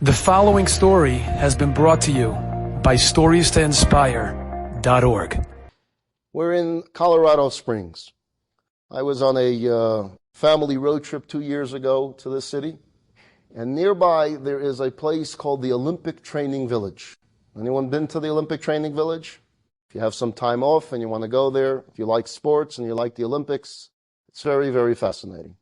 The following story has been brought to you by StoriesToInspire.org. We're in Colorado Springs. I was on a family road trip 2 years ago to this city, and nearby there is a place called the Olympic Training Village. Anyone been to the Olympic Training Village? If you have some time off and you want to go there, if you like sports and you like the Olympics, it's very, very fascinating.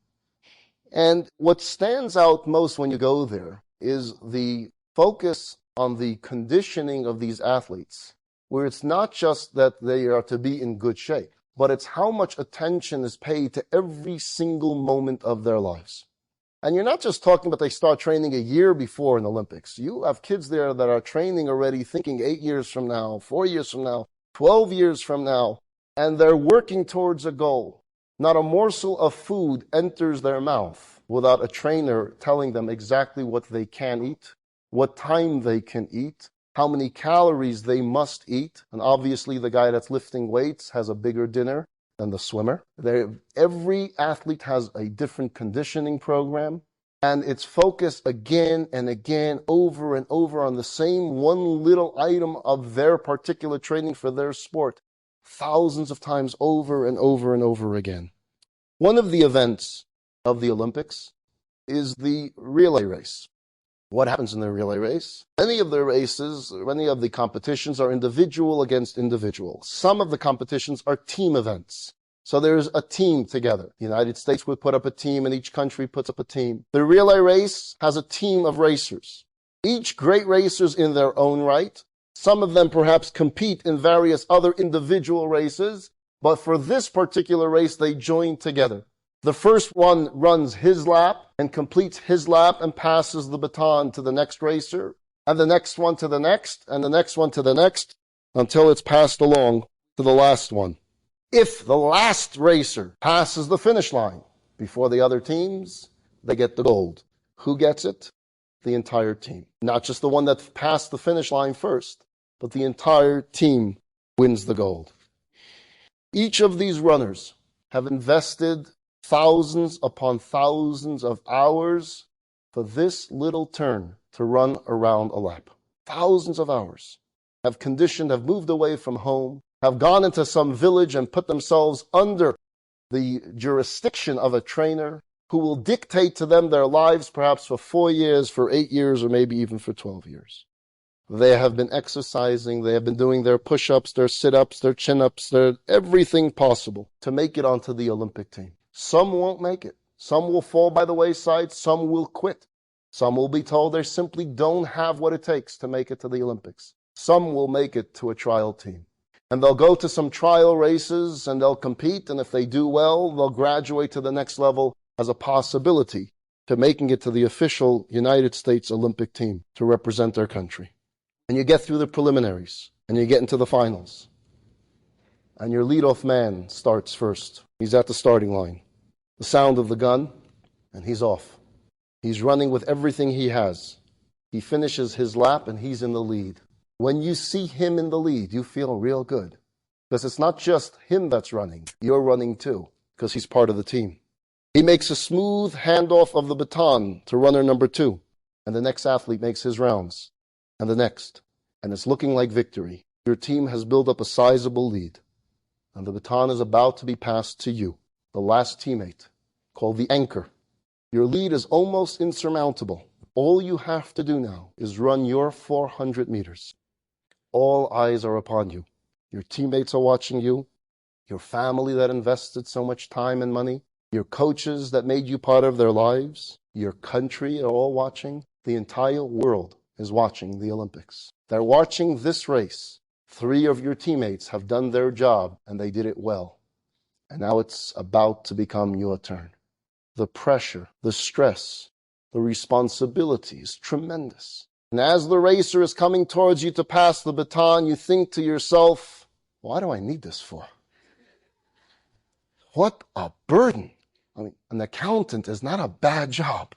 And what stands out most when you go there is the focus on the conditioning of these athletes, where it's not just that they are to be in good shape, but it's how much attention is paid to every single moment of their lives. And you're not just talking about they start training a year before an Olympics. You have kids there that are training already, thinking 8 years from now, 4 years from now, 12 years from now, and they're working towards a goal. Not a morsel of food enters their mouth without a trainer telling them exactly what they can eat, what time they can eat, how many calories they must eat. And obviously the guy that's lifting weights has a bigger dinner than the swimmer. Every athlete has a different conditioning program, and it's focused again and again, over and over on the same one little item of their particular training for their sport, thousands of times over and over and over again. One of the events of the Olympics is the relay race. What happens in the relay race? Many of the races, many of the competitions are individual against individual. Some of the competitions are team events. So there's a team together. The United States would put up a team and each country puts up a team. The relay race has a team of racers. Each great racers in their own right. Some of them perhaps compete in various other individual races, but for this particular race, they join together. The first one runs his lap and completes his lap and passes the baton to the next racer, and the next one to the next, and the next one to the next, until it's passed along to the last one. If the last racer passes the finish line before the other teams, they get the gold. Who gets it? The entire team. Not just the one that passed the finish line first, but the entire team wins the gold. Each of these runners have invested thousands upon thousands of hours for this little turn to run around a lap. Thousands of hours. Have conditioned, have moved away from home, have gone into some village and put themselves under the jurisdiction of a trainer who will dictate to them their lives perhaps for 4 years, for 8 years, or maybe even for 12 years. They have been exercising, they have been doing their push-ups, their sit-ups, their chin-ups, their everything possible to make it onto the Olympic team. Some won't make it. Some will fall by the wayside. Some will quit. Some will be told they simply don't have what it takes to make it to the Olympics. Some will make it to a trial team. And they'll go to some trial races and they'll compete. And if they do well, they'll graduate to the next level as a possibility to making it to the official United States Olympic team to represent their country. And you get through the preliminaries and you get into the finals. And your leadoff man starts first. He's at the starting line. The sound of the gun, and he's off. He's running with everything he has. He finishes his lap, and he's in the lead. When you see him in the lead, you feel real good. Because it's not just him that's running. You're running too, because he's part of the team. He makes a smooth handoff of the baton to runner number 2. And the next athlete makes his rounds. And the next. And it's looking like victory. Your team has built up a sizable lead. And the baton is about to be passed to you, the last teammate, called the anchor. Your lead is almost insurmountable. All you have to do now is run your 400 meters. All eyes are upon you. Your teammates are watching you. Your family that invested so much time and money. Your coaches that made you part of their lives. Your country are all watching. The entire world is watching the Olympics. They're watching this race. 3 of your teammates have done their job, and they did it well. And now it's about to become your turn. The pressure, the stress, the responsibility is tremendous. And as the racer is coming towards you to pass the baton, you think to yourself, why do I need this for? What a burden. I mean, an accountant is not a bad job.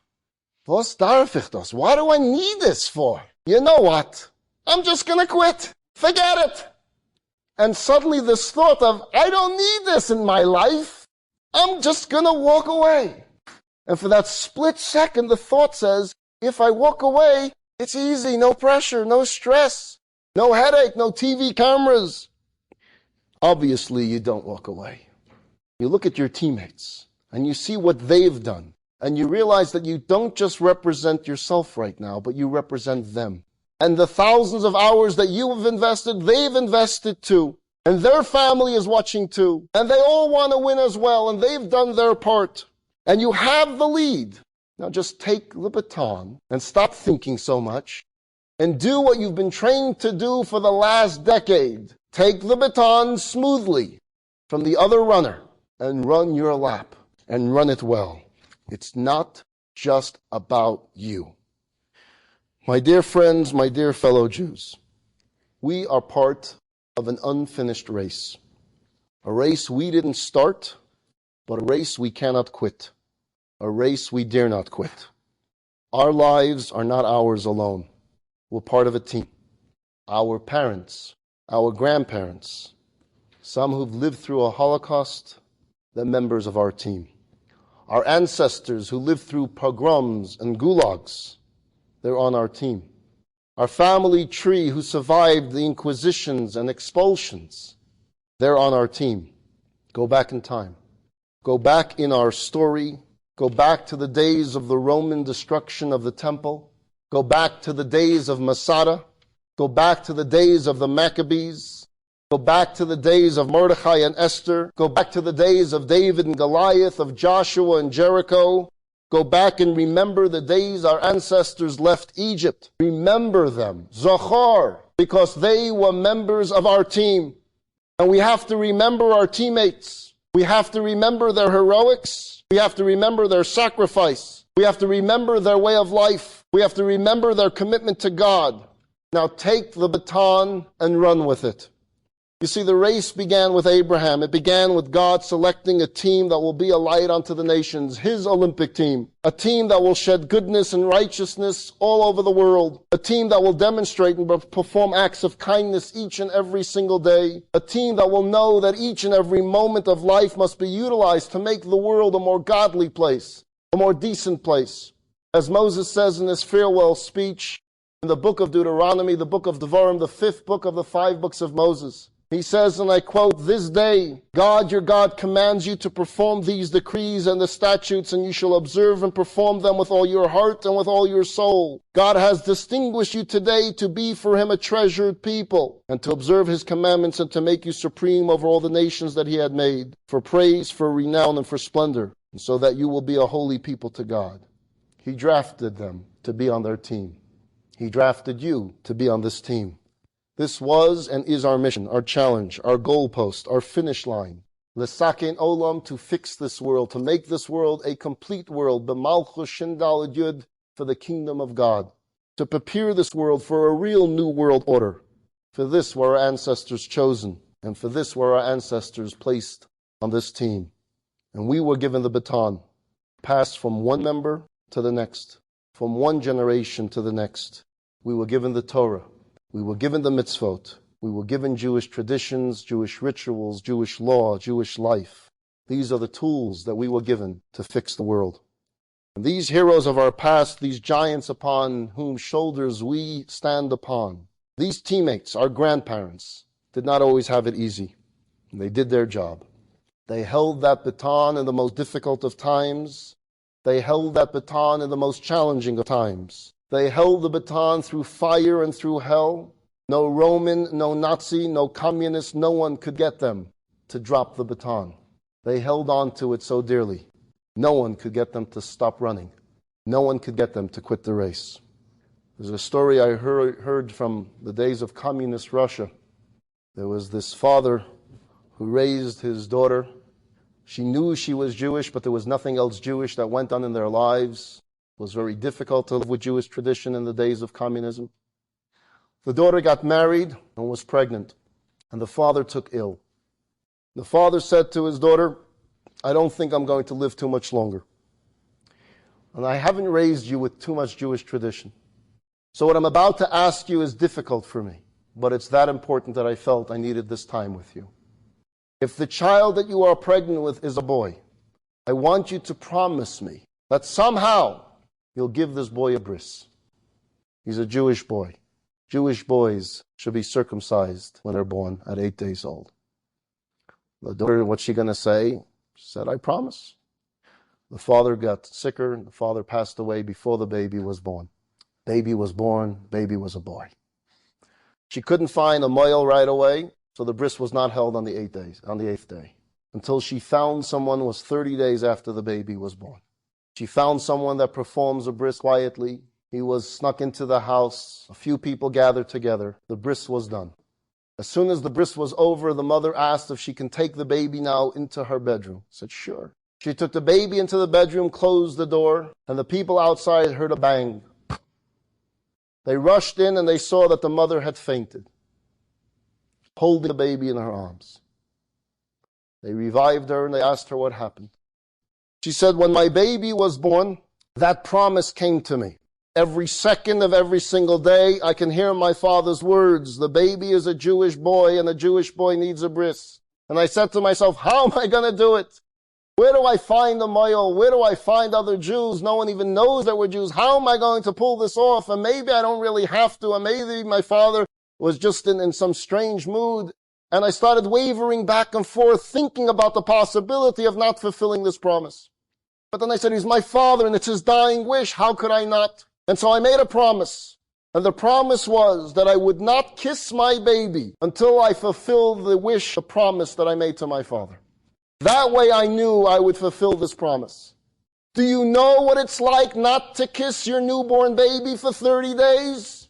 Was darf ich das? Why do I need this for? You know what? I'm just going to quit. Forget it. And suddenly this thought of, I don't need this in my life. I'm just going to walk away. And for that split second, the thought says, if I walk away, It's easy, no pressure, no stress, no headache, no TV cameras. Obviously, you don't walk away. You look at your teammates and you see what they've done. And you realize that you don't just represent yourself right now, but you represent them. And the thousands of hours that you have invested, they've invested too. And their family is watching too. And they all want to win as well, and they've done their part. And you have the lead. Now just take the baton and stop thinking so much and do what you've been trained to do for the last decade. Take the baton smoothly from the other runner and run your lap and run it well. It's not just about you. My dear friends, my dear fellow Jews, we are part of an unfinished race. A race we didn't start, but a race we cannot quit. A race we dare not quit. Our lives are not ours alone. We're part of a team. Our parents, our grandparents, some who've lived through a Holocaust, they're members of our team. Our ancestors who lived through pogroms and gulags, they're on our team. Our family tree who survived the inquisitions and expulsions, they're on our team. Go back in time. Go back in our story. Go back to the days of the Roman destruction of the temple. Go back to the days of Masada. Go back to the days of the Maccabees. Go back to the days of Mordechai and Esther. Go back to the days of David and Goliath, of Joshua and Jericho. Go back and remember the days our ancestors left Egypt. Remember them. Zachar, because they were members of our team. And we have to remember our teammates. We have to remember their heroics. We have to remember their sacrifice. We have to remember their way of life. We have to remember their commitment to God. Now take the baton and run with it. You see, the race began with Abraham. It began with God selecting a team that will be a light unto the nations, his Olympic team. A team that will shed goodness and righteousness all over the world. A team that will demonstrate and perform acts of kindness each and every single day. A team that will know that each and every moment of life must be utilized to make the world a more godly place, a more decent place. As Moses says in his farewell speech in the book of Deuteronomy, the book of Devarim, the 5th book of the 5 books of Moses, he says, and I quote, "This day God your God commands you to perform these decrees and the statutes, and you shall observe and perform them with all your heart and with all your soul. God has distinguished you today to be for him a treasured people, and to observe his commandments and to make you supreme over all the nations that he had made, for praise, for renown, and for splendor, and so that you will be a holy people to God." He drafted them to be on their team. He drafted you to be on this team. This was and is our mission, our challenge, our goalpost, our finish line. L'saken olam, to fix this world, to make this world a complete world, b'malchus shin daled yud, for the kingdom of God. To prepare this world for a real new world order. For this were our ancestors chosen, and for this were our ancestors placed on this team. And we were given the baton, passed from one member to the next, from one generation to the next. We were given the Torah. We were given the mitzvot. We were given Jewish traditions, Jewish rituals, Jewish law, Jewish life. These are the tools that we were given to fix the world. And these heroes of our past, these giants upon whom shoulders we stand upon, these teammates, our grandparents, did not always have it easy. And they did their job. They held that baton in the most difficult of times. They held that baton in the most challenging of times. They held the baton through fire and through hell. No Roman, no Nazi, no communist, no one could get them to drop the baton. They held on to it so dearly. No one could get them to stop running. No one could get them to quit the race. There's a story I heard from the days of communist Russia. There was this father who raised his daughter. She knew she was Jewish, but there was nothing else Jewish that went on in their lives. It was very difficult to live with Jewish tradition in the days of communism. The daughter got married and was pregnant, and the father took ill. The father said to his daughter, "I don't think I'm going to live too much longer. And I haven't raised you with too much Jewish tradition. So what I'm about to ask you is difficult for me, but it's that important that I felt I needed this time with you. If the child that you are pregnant with is a boy, I want you to promise me that somehow you'll give this boy a bris. He's a Jewish boy. Jewish boys should be circumcised when they're born at 8 days old. The daughter, what's she going to say? She said, I promise. The father got sicker, and the father passed away before the baby was born. Baby was born, baby was a boy. She couldn't find a male right away, so the bris was not held on the 8th day, until she found someone was 30 days after the baby was born. She found someone that performs a bris quietly. He was snuck into the house. A few people gathered together. The bris was done. As soon as the bris was over, the mother asked if she can take the baby now into her bedroom. I said, sure. She took the baby into the bedroom, closed the door, and the people outside heard a bang. They rushed in and they saw that the mother had fainted, holding the baby in her arms. They revived her and they asked her what happened. She said, when my baby was born, that promise came to me. Every second of every single day, I can hear my father's words. The baby is a Jewish boy and a Jewish boy needs a bris. And I said to myself, how am I going to do it? Where do I find a male? Where do I find other Jews? No one even knows that we're Jews. How am I going to pull this off? And maybe I don't really have to. And maybe my father was just in some strange mood. And I started wavering back and forth, thinking about the possibility of not fulfilling this promise. But then I said, he's my father and it's his dying wish. How could I not? And so I made a promise. And the promise was that I would not kiss my baby until I fulfilled the wish, the promise that I made to my father. That way I knew I would fulfill this promise. Do you know what it's like not to kiss your newborn baby for 30 days?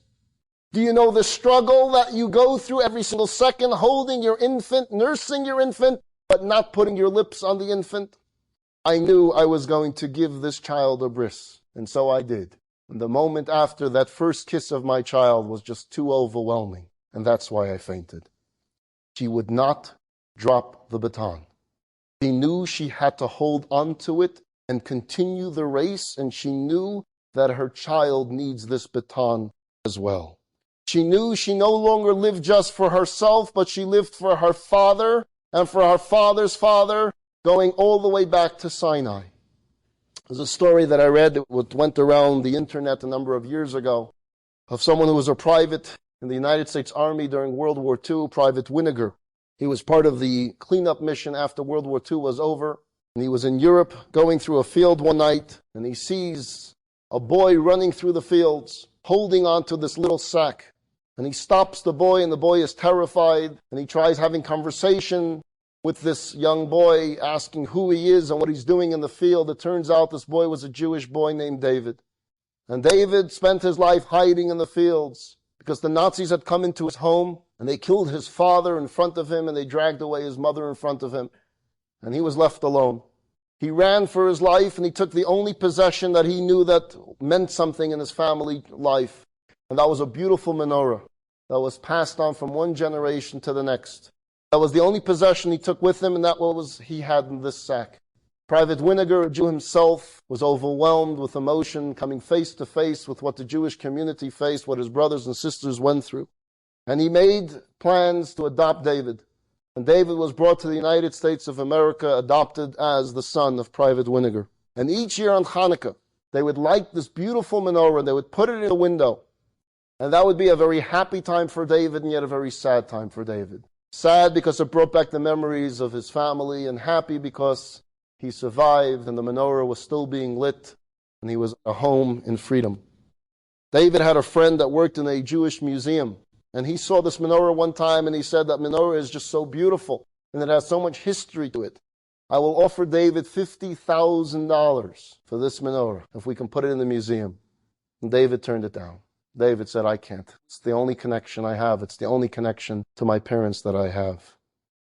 Do you know the struggle that you go through every single second, holding your infant, nursing your infant, but not putting your lips on the infant? I knew I was going to give this child a bris, and so I did. And the moment after, that first kiss of my child was just too overwhelming, and that's why I fainted. She would not drop the baton. She knew she had to hold on to it and continue the race, and she knew that her child needs this baton as well. She knew she no longer lived just for herself, but she lived for her father and for her father's father, going all the way back to Sinai. There's a story that I read that went around the internet a number of years ago of someone who was a private in the United States Army during World War II, Private Winiger. He was part of the cleanup mission after World War II was over. And he was in Europe going through a field one night, and he sees a boy running through the fields, holding on to this little sack. And he stops the boy, and the boy is terrified, and he tries having conversation with this young boy, asking who he is and what he's doing in the field. It turns out this boy was a Jewish boy named David. And David spent his life hiding in the fields because the Nazis had come into his home, and they killed his father in front of him, and they dragged away his mother in front of him. And he was left alone. He ran for his life, and he took the only possession that he knew that meant something in his family life. And that was a beautiful menorah that was passed on from one generation to the next. That was the only possession he took with him, and that was he had in this sack. Private Winiger, a Jew himself, was overwhelmed with emotion, coming face to face with what the Jewish community faced, what his brothers and sisters went through. And he made plans to adopt David. And David was brought to the United States of America, adopted as the son of Private Winiger. And each year on Hanukkah, they would light this beautiful menorah, and they would put it in the window. And that would be a very happy time for David, and yet a very sad time for David. Sad because it brought back the memories of his family, and happy because he survived and the menorah was still being lit, and he was at home in freedom. David had a friend that worked in a Jewish museum, and he saw this menorah one time, and he said that menorah is just so beautiful, and it has so much history to it. I will offer David $50,000 for this menorah, if we can put it in the museum. And David turned it down. David said, I can't. It's the only connection I have. It's the only connection to my parents that I have.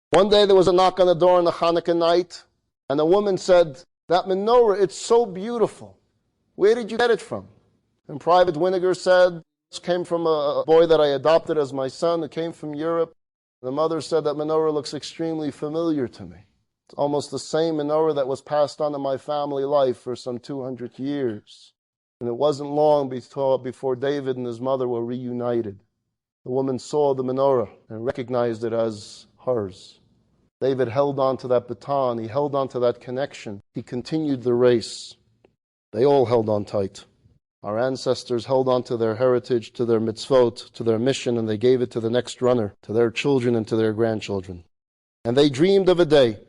One day there was a knock on the door on the Hanukkah night, and a woman said, that menorah, it's so beautiful. Where did you get it from? And Private Winiger said, it came from a boy that I adopted as my son. It came from Europe. The mother said that menorah looks extremely familiar to me. It's almost the same menorah that was passed on in my family life for some 200 years. And it wasn't long before David and his mother were reunited. The woman saw the menorah and recognized it as hers. David held on to that baton. He held on to that connection. He continued the race. They all held on tight. Our ancestors held on to their heritage, to their mitzvot, to their mission, and they gave it to the next runner, to their children and to their grandchildren. And they dreamed of a day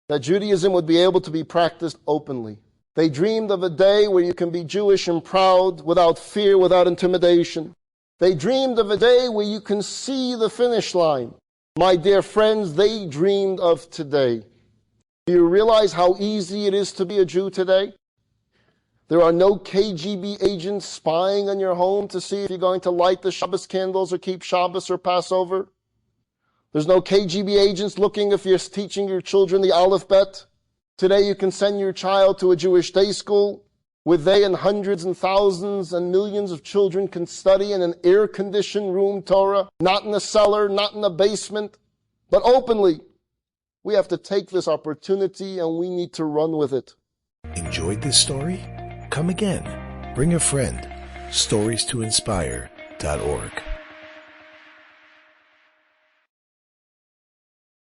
that Judaism would be able to be practiced openly. They dreamed of a day where you can be Jewish and proud, without fear, without intimidation. They dreamed of a day where you can see the finish line. My dear friends, they dreamed of today. Do you realize how easy it is to be a Jew today? There are no KGB agents spying on your home to see if you're going to light the Shabbos candles or keep Shabbos or Passover. There's no KGB agents looking if you're teaching your children the Aleph Bet. Today you can send your child to a Jewish day school where they and hundreds and thousands and millions of children can study in an air-conditioned room Torah, not in a cellar, not in a basement, but openly. We have to take this opportunity and we need to run with it. Enjoyed this story? Come again. Bring a friend. StoriesToInspire.org